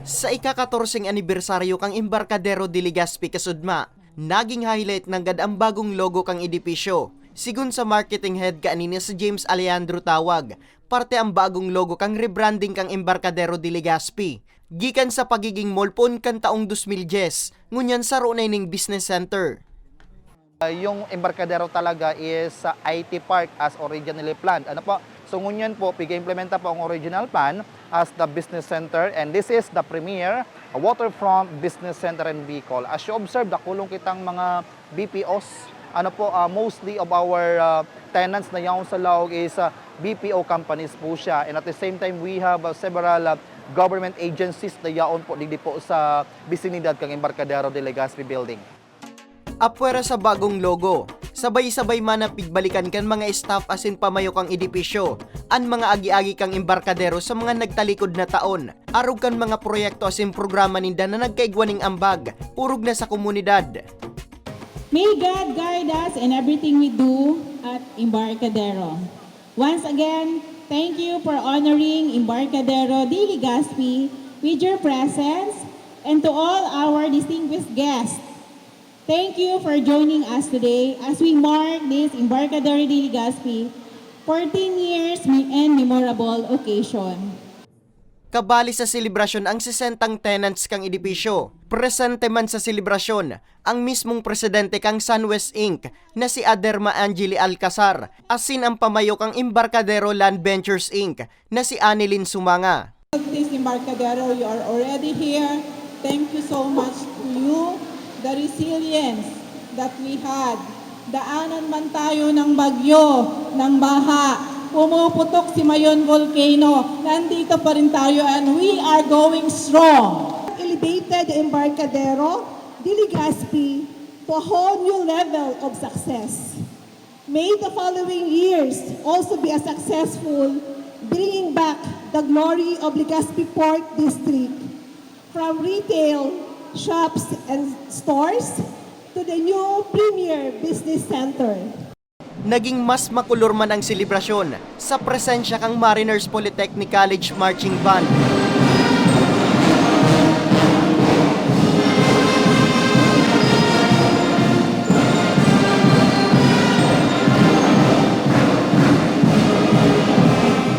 Sa ika-14 anibersaryo kang Embarcadero de Legazpi kasudma, naging highlight ng gad ang bagong logo kang edipisyo. Sigun sa marketing head kanina si James Alejandro Tawag, parte ang bagong logo kang rebranding kang Embarcadero de Legazpi. Gikan sa pagiging mall pon kan taong 2010, ngunyan sa runay ning business center. Yung Embarcadero talaga is IT park as originally planned. Ano po? So ngunyan po, piga-implementa po ang original plan as the business center, and this is the premier waterfront business center in Bicol. As you observe, dakulong kitang mga BPOs. Ano po, mostly of our tenants na yaon sa Laog is BPO companies po siya. And at the same time, we have several government agencies na yaon po digdi po sa bisinidad kang Embarcadero de Legazpi building. Apwera sa bagong logo, sabay-sabay manapigbalikan kan mga staff asin pamayo kang edipisyo, an mga agi-agi kang Embarcadero sa mga nagtalikod na taon, arog kan mga proyekto asin programa ninda na nagkaigwaning ambag, purog na sa komunidad. May God guide us in everything we do at Embarcadero. Once again, thank you for honoring Embarcadero de Legazpi with your presence, and to all our distinguished guests, thank you for joining us today as we mark this Embarcadero de Legazpi 14 years and memorable occasion. Kabali sa selebrasyon ang 60 tenants kang edipisyo. Presente man sa selebrasyon ang mismong presidente kang Sunwest Inc. na si Aderma Angeli Alcazar, asin ang pamayo kang Embarcadero Land Ventures Inc. na si Anilin Sumanga. This Embarcadero, you are already here. Thank you so much to you. The resilience that we had. Daanan man tayo ng bagyo, ng baha, pumuputok si Mayon Volcano, nandito pa rin tayo and we are going strong. Elevated Embarcadero de Legazpi to a whole new level of success. May the following years also be as successful, bringing back the glory of Legazpi Port District from retail, shops and stores to the new premier business center. Naging mas makulor man ang selebrasyon sa presensya kang Mariners Polytechnic College Marching Band.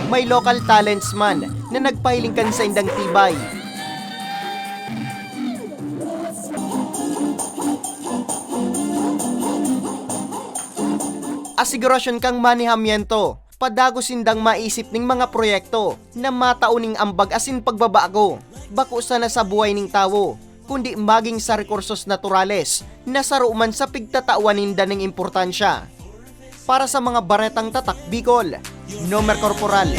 May local talents man na nagpahiling kan sa indang tibay. Asigurasyon kang manihamiento, padago sindang maisip ning mga proyekto na matauning ambag asin pagbabago, bako sana sa buhay ning tawo, kundi maging sa rekursos naturales na saruman sa pigtatawan ninda ng importansya. Para sa mga baretang tatak Bicol, Nomer Corporal.